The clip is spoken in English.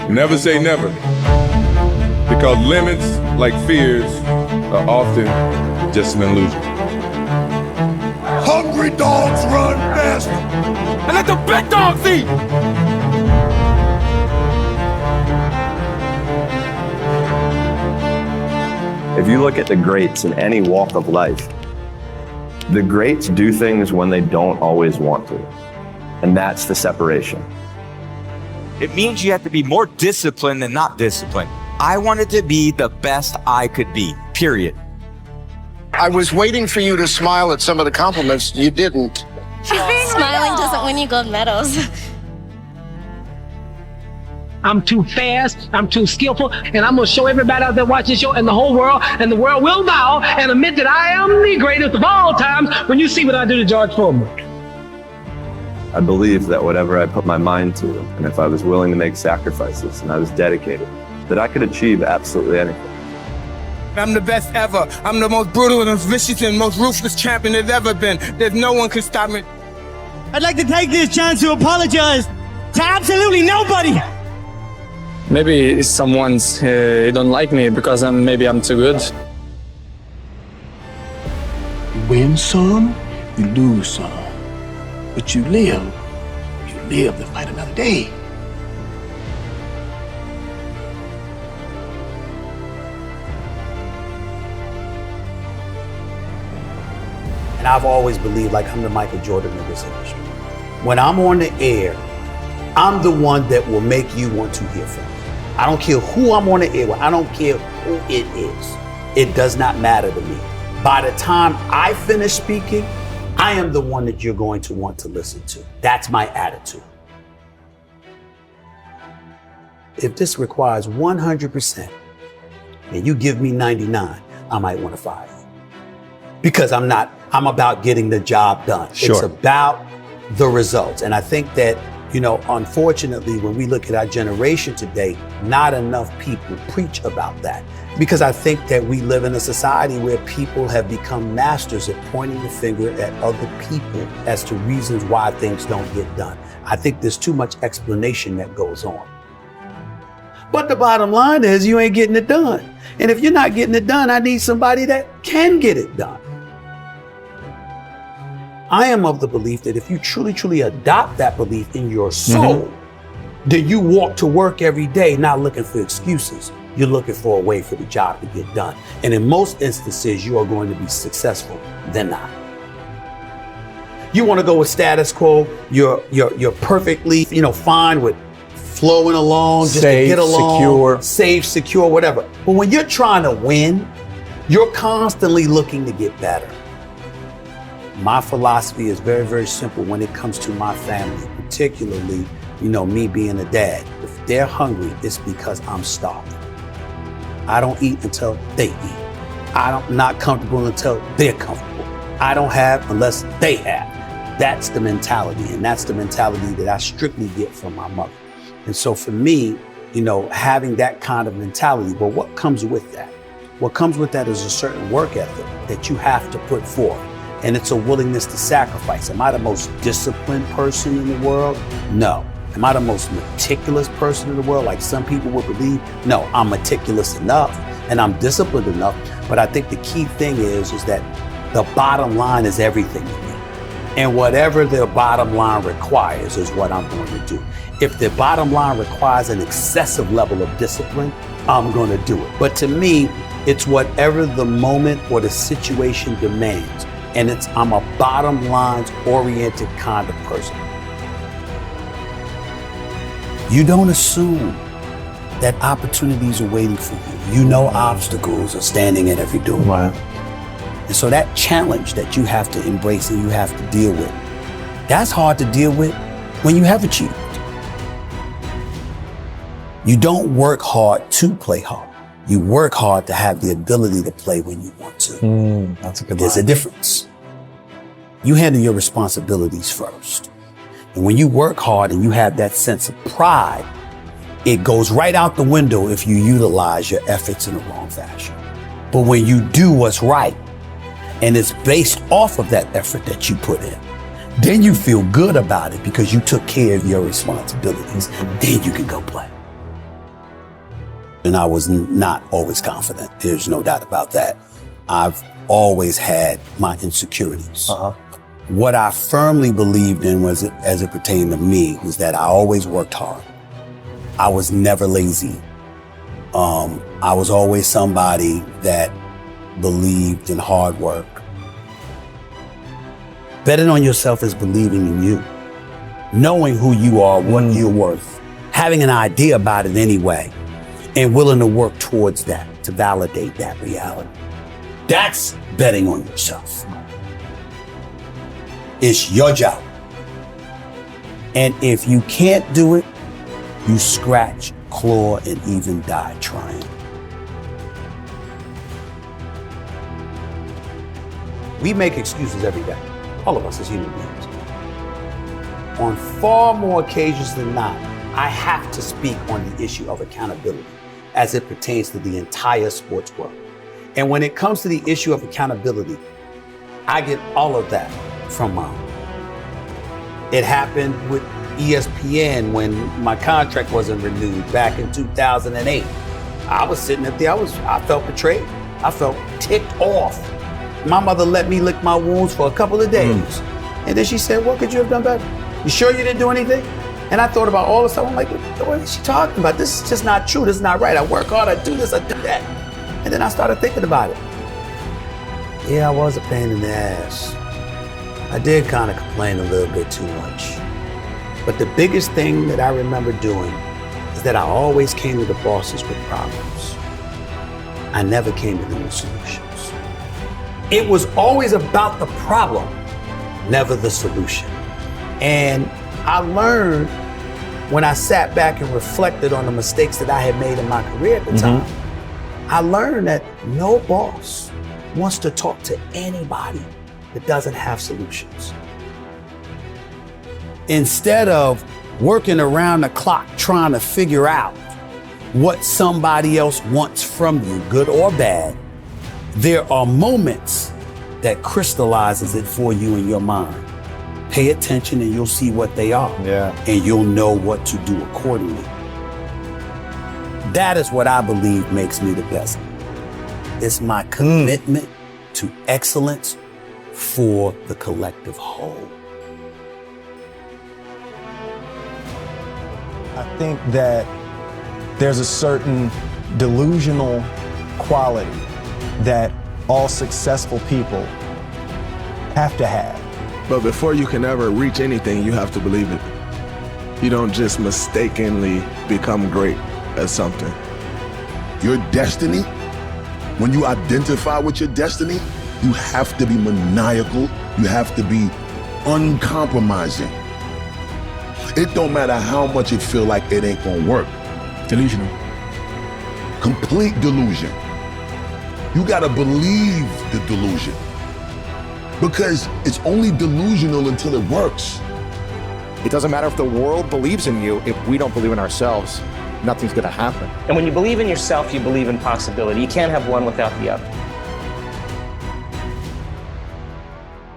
Never say never, because limits, like fears, are often just an illusion. Hungry dogs run faster. And let the big dogs eat. If you look at the greats in any walk of life, the greats do things when they don't always want to. And that's the separation. It means you have to be more disciplined than not disciplined. I wanted to be the best I could be, period. I was waiting for you to smile at some of the compliments. You didn't. Smiling doesn't win you gold medals. I'm too fast, I'm too skillful, and I'm gonna show everybody out there watching this show and the whole world, and the world will bow and admit that I am the greatest of all times when you see what I do to George Foreman. I believe that whatever I put my mind to, and if I was willing to make sacrifices and I was dedicated, that I could achieve absolutely anything. I'm the best ever. I'm the most brutal and most vicious and most ruthless champion there's ever been. There's no one can stop me. I'd like to take this chance to apologize to absolutely nobody. Maybe someone's don't like me because maybe I'm too good. You win some, you lose some. But you live to fight another day. And I've always believed like I'm the Michael Jordan of this industry. When I'm on the air, I'm the one that will make you want to hear from me. I don't care who I'm on the air with. I don't care who it is. It does not matter to me. By the time I finish speaking, I am the one that you're going to want to listen to. That's my attitude. If this requires 100% and you give me 99, I might want to fire you. Because I'm about getting the job done. Sure. It's about the results. And I think that, unfortunately, when we look at our generation today, not enough people preach about that. Because I think that we live in a society where people have become masters at pointing the finger at other people as to reasons why things don't get done. I think there's too much explanation that goes on. But the bottom line is you ain't getting it done. And if you're not getting it done, I need somebody that can get it done. I am of the belief that if you truly adopt that belief in your soul, then you walk to work every day not looking for excuses. You're looking for a way for the job to get done. And in most instances, you are going to be successful than not. You want to go with status quo, you're perfectly, fine with flowing along, just Safe, to get along, secure. safe, secure, whatever. But when you're trying to win, you're constantly looking to get better. My philosophy is very, very simple when it comes to my family, particularly, me being a dad. If they're hungry, it's because I'm starving. I don't eat until they eat. I'm not comfortable until they're comfortable. I don't have unless they have. That's the mentality, and that's the mentality that I strictly get from my mother. And so for me, having that kind of mentality, well, what comes with that? What comes with that is a certain work ethic that you have to put forth. And it's a willingness to sacrifice. Am I the most disciplined person in the world? No. Am I the most meticulous person in the world, like some people would believe? No, I'm meticulous enough and I'm disciplined enough. But I think the key thing is that the bottom line is everything to me. And whatever the bottom line requires is what I'm going to do. If the bottom line requires an excessive level of discipline, I'm going to do it. But to me, it's whatever the moment or the situation demands. And I'm a bottom lines oriented kind of person. You don't assume that opportunities are waiting for you. Obstacles are standing at every door. Wow. And so that challenge that you have to embrace and you have to deal with, that's hard to deal with when you have achieved. You don't work hard to play hard. You work hard to have the ability to play when you want to. That's a good There's line. a difference. You handle your responsibilities first. And when you work hard and you have that sense of pride, it goes right out the window if you utilize your efforts in the wrong fashion. But when you do what's right, and it's based off of that effort that you put in, then you feel good about it because you took care of your responsibilities. Then you can go play. And I was not always confident. There's no doubt about that. I've always had my insecurities. What I firmly believed in was, as it pertained to me, was that I always worked hard. I was never lazy. I was always somebody that believed in hard work. Betting on yourself is believing in you. Knowing who you are, what you're worth. Having an idea about it anyway. And willing to work towards that, to validate that reality. That's betting on yourself. It's your job. And if you can't do it, you scratch, claw, and even die trying. We make excuses every day, all of us as human beings. On far more occasions than not, I have to speak on the issue of accountability as it pertains to the entire sports world. And when it comes to the issue of accountability, I get all of that from Mom. It happened with ESPN when my contract wasn't renewed back in 2008. I was sitting up there, I felt betrayed. I felt ticked off. My mother let me lick my wounds for a couple of days. And then she said, what could you have done better? You sure you didn't do anything? And I thought about all the stuff. I'm like, what is she talking about? This is just not true. This is not right. I work hard, I do this, I do that. And then I started thinking about it. Yeah, I was a pain in the ass. I did kind of complain a little bit too much. But the biggest thing that I remember doing is that I always came to the bosses with problems. I never came to them with solutions. It was always about the problem, never the solution. And I learned when I sat back and reflected on the mistakes that I had made in my career at the time, I learned that no boss wants to talk to anybody that doesn't have solutions. Instead of working around the clock trying to figure out what somebody else wants from you, good or bad, there are moments that crystallizes it for you in your mind. Pay attention and you'll see what they are. And you'll know what to do accordingly. That is what I believe makes me the best. It's my commitment to excellence for the collective whole. I think that there's a certain delusional quality that all successful people have to have. But before you can ever reach anything, you have to believe it. You don't just mistakenly become great at something. Your destiny, when you identify with your destiny, you have to be maniacal. You have to be uncompromising. It don't matter how much it feel like it ain't gonna work. Delusional. Complete delusion. You gotta believe the delusion. Because it's only delusional until it works. It doesn't matter if the world believes in you. If we don't believe in ourselves, nothing's gonna happen. And when you believe in yourself, you believe in possibility. You can't have one without the other.